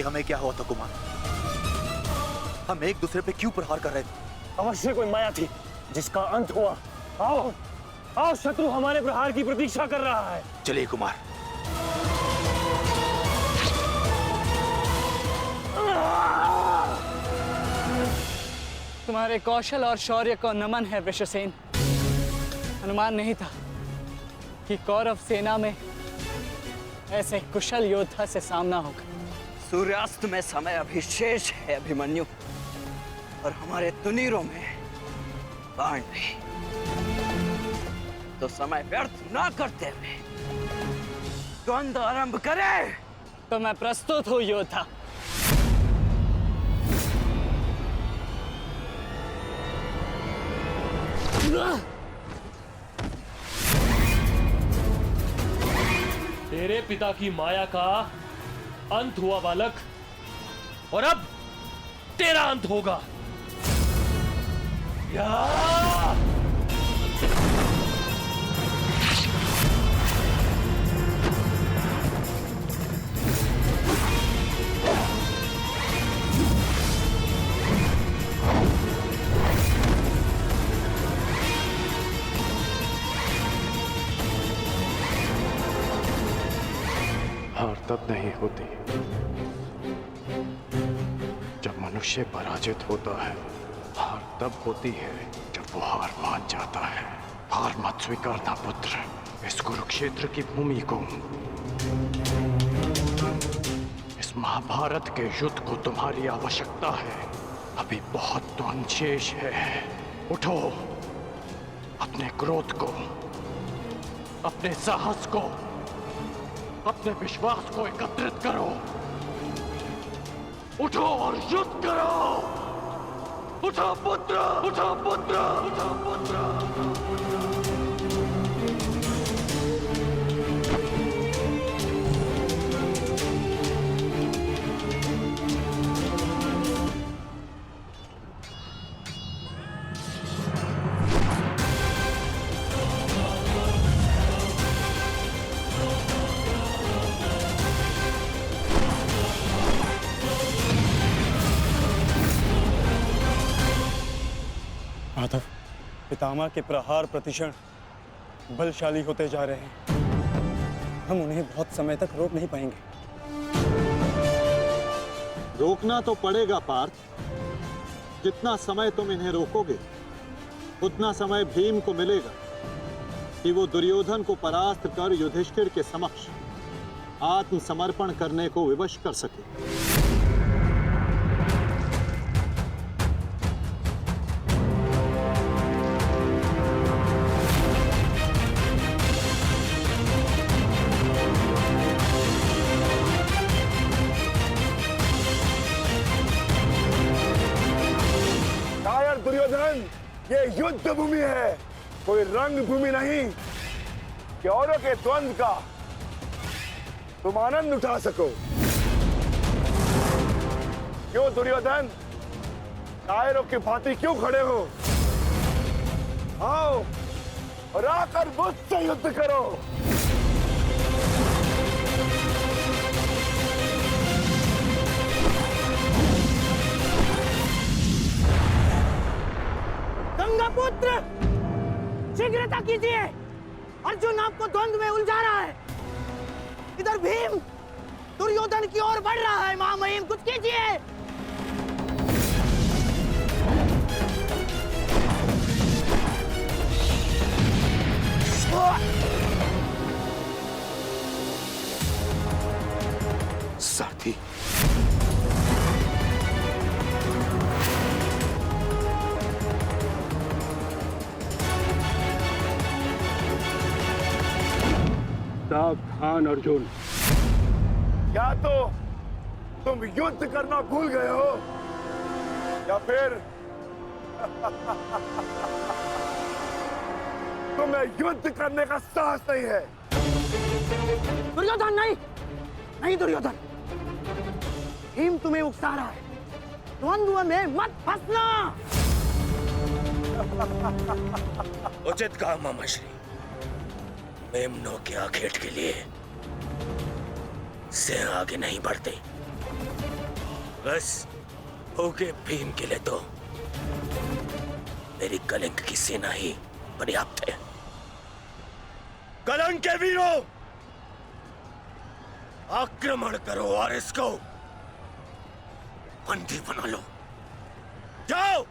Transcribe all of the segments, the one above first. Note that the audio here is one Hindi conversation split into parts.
ये हमें क्या हुआ था कुमार? हम एक दूसरे पे क्यों प्रहार कर रहे थे? अवश्य कोई माया थी जिसका अंत हुआ। आओ आओ, शत्रु हमारे प्रहार की प्रतीक्षा कर रहा है। चलिए कुमार। तुम्हारे कौशल और शौर्य को नमन है वृषसेन। अनुमान नहीं था कि कौरव सेना में ऐसे कुशल योद्धा से सामना होगा। सूर्यास्त में समय अभी शेष है अभिमन्यु, और हमारे तुनीरों में बाण नहीं। तो समय व्यर्थ ना करते हुए द्वंद्व आरंभ करें। तो मैं प्रस्तुत हूं योद्धा। तेरे पिता की माया का अंत हुआ बालक, और अब तेरा अंत होगा। हार तब नहीं होती जब मनुष्य पराजित होता है। हार तब होती है जब वो हार मान जाता है। हार मत स्वीकारना पुत्र। इस कुरुक्षेत्र की भूमि को, इस महाभारत के युद्ध को तुम्हारी आवश्यकता है। अभी बहुत द्वंद्व शेष है। उठो, अपने क्रोध को, अपने साहस को, अपने विश्वास को एकत्रित करो। उठो और युद्ध करो। उठो पुत्र, उठो पुत्र, उठो पुत्र। माधव, पितामह के प्रहार प्रतिक्षण बलशाली होते जा रहे हैं। हम उन्हें बहुत समय तक रोक नहीं पाएंगे। रोकना तो पड़ेगा पार्थ। जितना समय तुम इन्हें रोकोगे उतना समय भीम को मिलेगा कि वो दुर्योधन को परास्त कर युधिष्ठिर के समक्ष आत्मसमर्पण करने को विवश कर सके। दुर्योधन, ये युद्ध भूमि है, कोई रंग भूमि नहीं कि औरों के द्वंद्व का तुम आनंद उठा सको। क्यों दुर्योधन, कायरों की भांति क्यों खड़े हो? आओ और आकर मुझसे युद्ध करो। पुत्र, शीघ्रता कीजिए। अर्जुन आपको द्वंद्व में उलझा रहा है। इधर भीम दुर्योधन की ओर बढ़ रहा है। महामहिम, कुछ कीजिए। सारथी, सावधान अर्जुन, या तो तुम युद्ध करना भूल गए हो या फिर तुम्हें युद्ध करने का साहस नहीं है। दुर्योधन, नहीं नहीं दुर्योधन, भीम तुम्हें उकसा रहा है। द्वंद्व में मत फंसना। उचित कहा मामाश्री। मेमनों के आखेट के लिए से आगे नहीं बढ़ते। बस भूखे भीम के लिए तो मेरी कलिंग की सेना ही पर्याप्त है। कलंक के वीरों, आक्रमण करो और इसको बंदी बना लो। जाओ।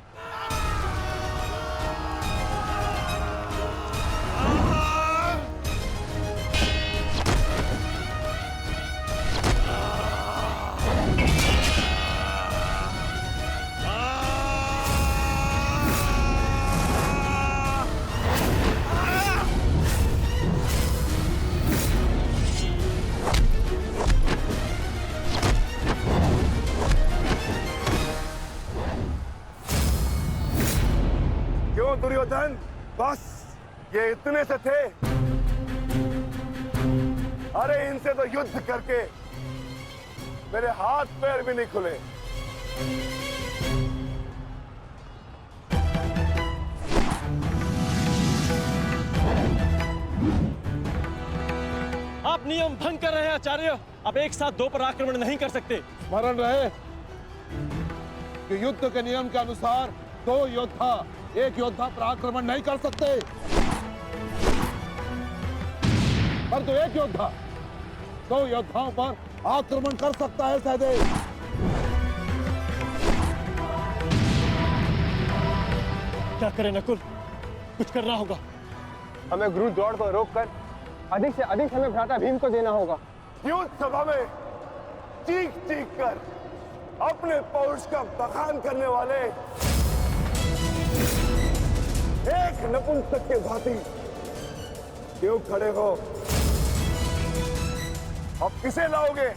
दुर्योधन, बस ये इतने से थे। अरे इनसे तो युद्ध करके मेरे हाथ पैर भी नहीं खुले। आप नियम भंग कर रहे हैं आचार्य। आप एक साथ दो पर आक्रमण नहीं कर सकते। स्मरण रहे कि युद्ध के नियम के अनुसार दो योद्धा एक योद्धा पर आक्रमण नहीं कर सकते, पर तो एक योद्धा दो योद्धाओं पर आक्रमण कर सकता है। सहदेव, क्या करें नकुल? कुछ करना होगा। हमें गुरु दौड़ को रोककर अधिक से अधिक हमें भ्राता भीम को देना होगा। युद्ध सभा में चीख चीख कर अपने पौरुष का बखान करने वाले एक नपुंसक के भांति क्यों खड़े हो? अब किसे लाओगे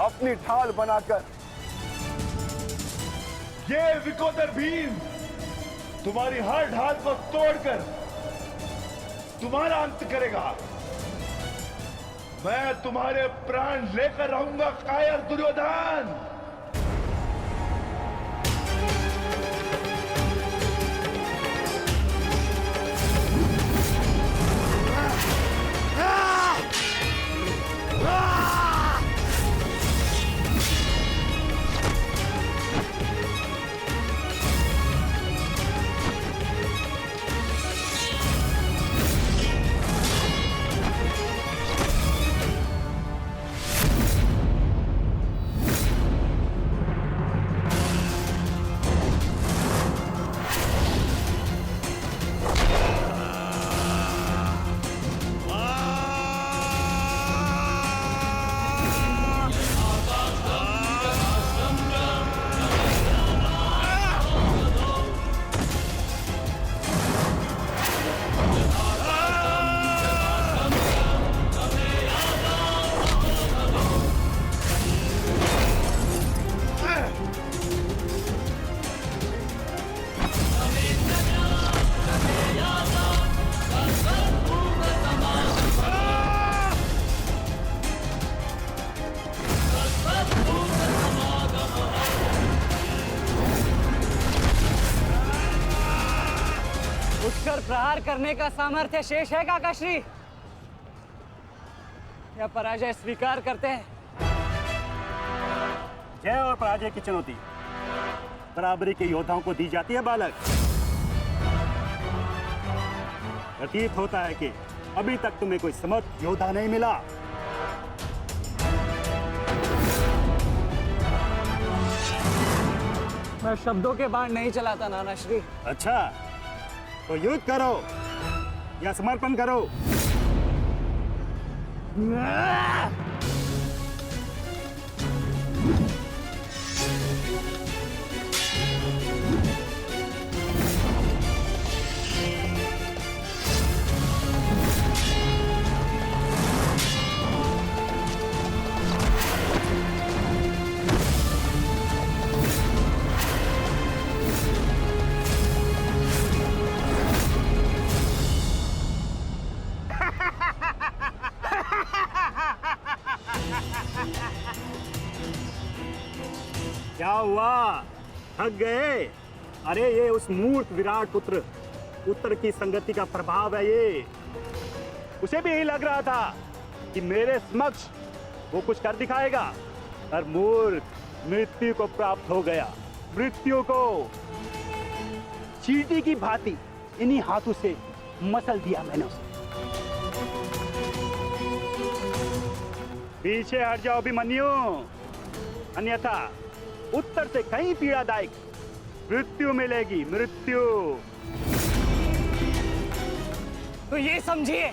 अपनी ढाल बनाकर? ये विकोदर भीम तुम्हारी हर ढाल को तोड़कर तुम्हारा अंत करेगा। मैं तुम्हारे प्राण लेकर रहूंगा कायर दुर्योधन। प्रहार करने का सामर्थ्य शेष है काकाश्री, या पराजय स्वीकार करते हैं? जय और पराजय की चुनौती बराबरी के योद्धाओं को दी जाती है बालक। प्रतीत होता है कि अभी तक तुम्हें कोई समर्थ योद्धा नहीं मिला। मैं शब्दों के बाण नहीं चलाता नानाश्री। अच्छा, तो युद्ध करो या समर्पण करो। क्या हुआ, थक गए? अरे ये उस मूर्ख विराट पुत्र उत्तर की संगति का प्रभाव है। ये उसे भी यही लग रहा था कि मेरे समक्ष वो कुछ कर दिखाएगा। पर मूर्ख, मृत्यु को प्राप्त हो गया। मृत्यु को चींटी की भांति इन्हीं हाथों से मसल दिया मैंने उसे। पीछे हट जाओ अभिमन्यु, अन्यथा उत्तर से कहीं पीड़ादायक मृत्यु मिलेगी, मृत्यु। तो ये समझिए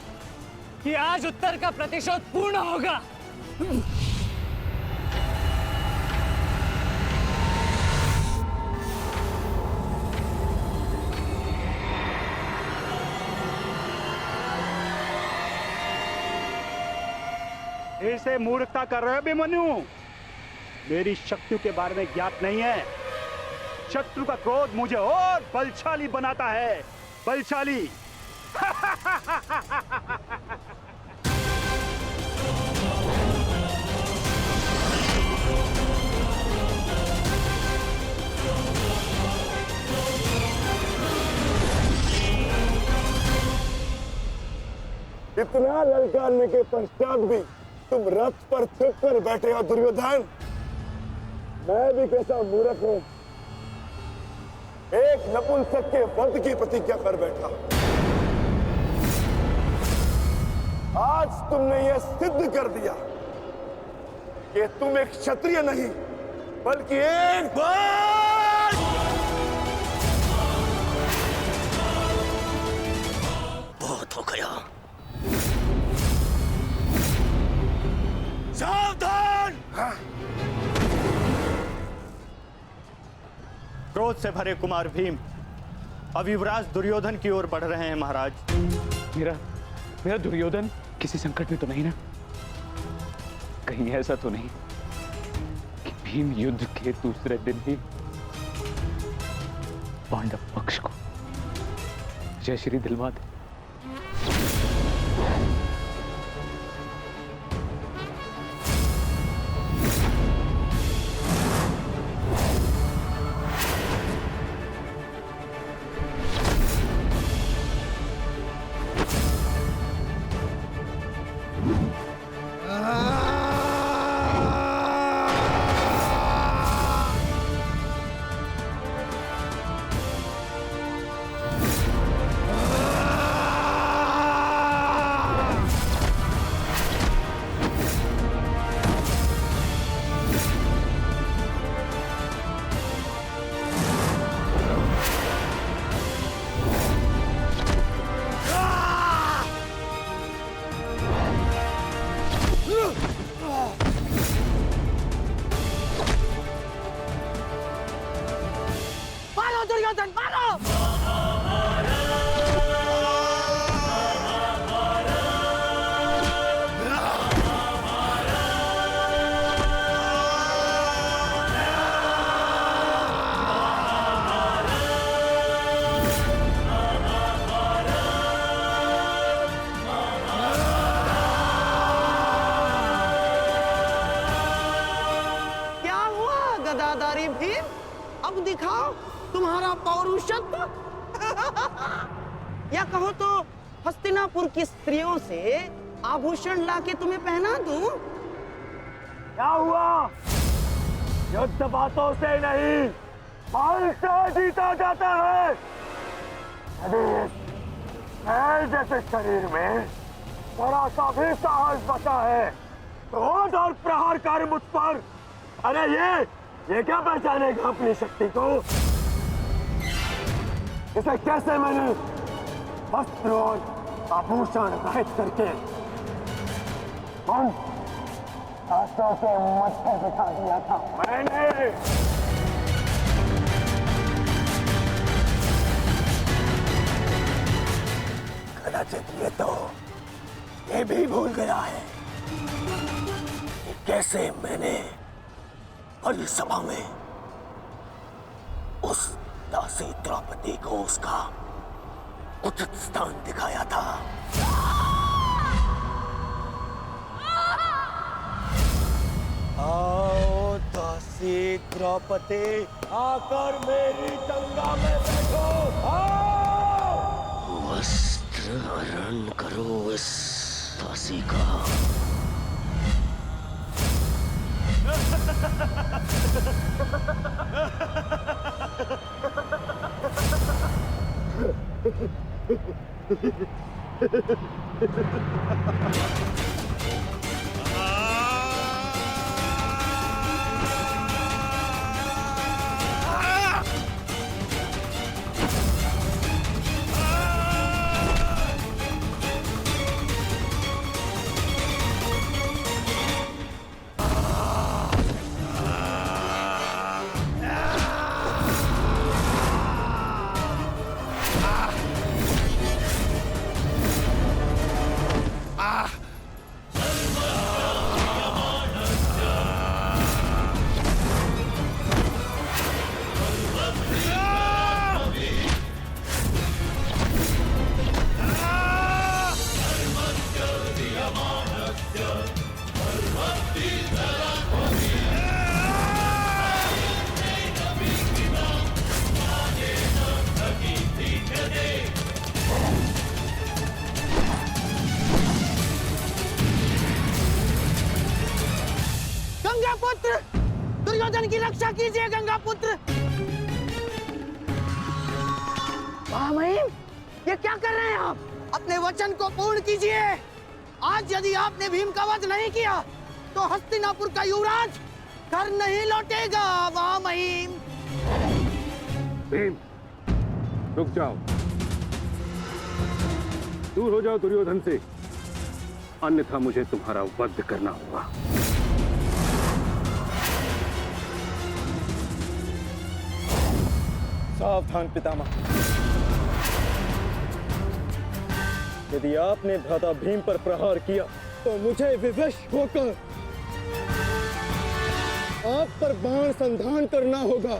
कि आज उत्तर का प्रतिशोध पूर्ण होगा। ऐसे मूर्खता कर रहे हो अभिमन्यु? मेरी शक्तियों के बारे में ज्ञात नहीं है। शत्रु का क्रोध मुझे और बलशाली बनाता है, बलशाली। इतना ललकारने के पश्चात भी तुम रथ पर छिप कर बैठे हो दुर्योधन। मैं भी कैसा मूर्ख हूं, एक नपुंसक के वध की प्रतिज्ञा कर बैठा। आज तुमने यह सिद्ध कर दिया कि तुम एक क्षत्रिय नहीं बल्कि एक बहुत हो गया। सावधान! क्रोध से भरे कुमार भीम अब युवराज दुर्योधन की ओर बढ़ रहे हैं महाराज। मेरा दुर्योधन किसी संकट में तो नहीं ना? कहीं ऐसा तो नहीं कि भीम युद्ध के दूसरे दिन ही पांडव पक्ष को जय श्री दिलवा दे? मारो दुर्योधन, मारो! क्या हुआ गदाधारी भीम? अब दिखाओ तुम्हारा पौरुषत्व। या कहो तो हस्तिनापुर की स्त्रियों से आभूषण लाके तुम्हें पहना दूं? क्या हुआ? युद्ध बातों से नहीं बल से जीता जाता है। यदि इस जैसे शरीर में थोड़ा सा भी साहस बचा है क्रोध और प्रहार कर मुझ पर। अरे ये क्या पहचानेगा अपनी शक्ति को? इसे कैसे मैंने वस्त्र और आभूषण रहित करके उन शास्त्रों के मध्य बिठा दिया था मैंने। कदाचित ये भी भूल गया है कि कैसे मैंने बड़ी सभा में उस दासी द्रौपदी को उसका उचित स्थान दिखाया था। आओ दासी द्रौपदी, आकर मेरी गंगा में बैठो। आओ! वस्त्र हरण करो इस दासी का। गंगा पुत्र, दुर्योधन की रक्षा कीजिए गंगा पुत्र। महामहिम, ये क्या कर रहे हैं आप? अपने वचन को पूर्ण कीजिए। आज यदि आपने भीम का वध नहीं किया तो हस्तिनापुर का युवराज घर नहीं लौटेगा। महामहिम, भीम, रुक जाओ, दूर हो जाओ दुर्योधन से, अन्यथा मुझे तुम्हारा वध करना होगा। सावधान पितामह, यदि आपने भ्राता भीम पर प्रहार किया तो मुझे विवश होकर आप पर बाण संधान करना होगा।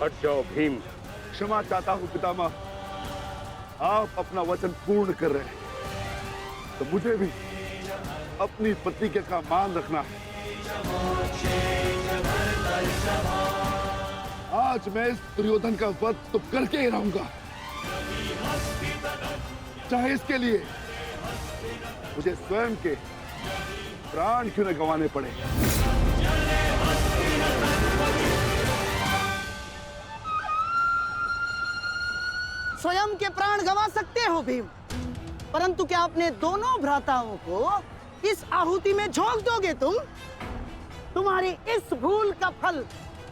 हट जाओ भीम। क्षमा चाहता हूं पितामह, आप अपना वचन पूर्ण कर रहे हैं तो मुझे भी अपनी प्रतिज्ञा का मान रखना है। आज मैं इस दुर्योधन का वध तो करके ही रहूंगा, चाहे इसके लिए मुझे स्वयं के प्राण क्यों न गंवाने पड़े। स्वयं के प्राण गंवा सकते हो भीम, परंतु क्या अपने दोनों भ्राताओं को इस आहुति में झोंक दोगे तुम? तुम्हारी इस भूल का फल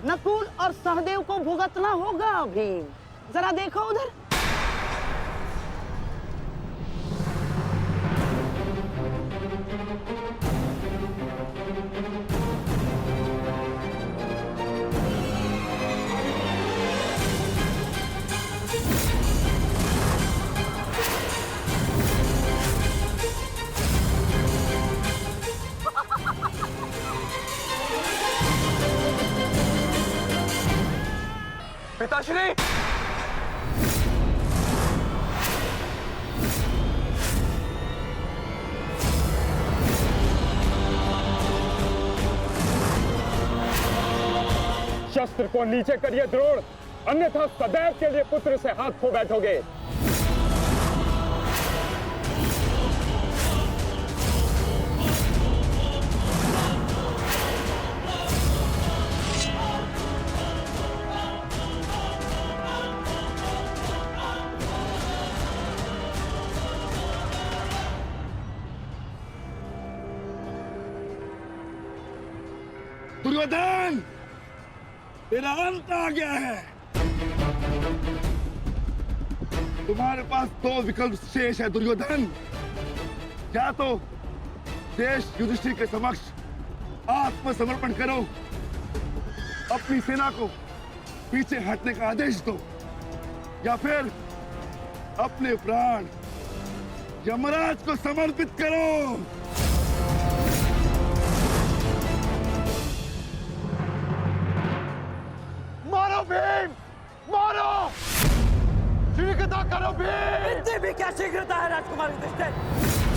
नकुल और सहदेव को भुगतना होगा भीम। जरा देखो उधर। पिताश्री, शस्त्र को नीचे करिए द्रोण, अन्यथा सदैव के लिए पुत्र से हाथ खो बैठोगे। दुर्योधन, तेरा अंत आ गया है। तुम्हारे पास दो विकल्प शेष है दुर्योधन। या तो देश युधिष्ठिर के समक्ष आत्मसमर्पण करो, अपनी सेना को पीछे हटने का आदेश दो, या फिर अपने प्राण यमराज को समर्पित करो। मारो भीम, मारो, शीघ्रता करो भीम। इतनी भी क्या शीघ्रता है राजकुमार युधिष्ठिर?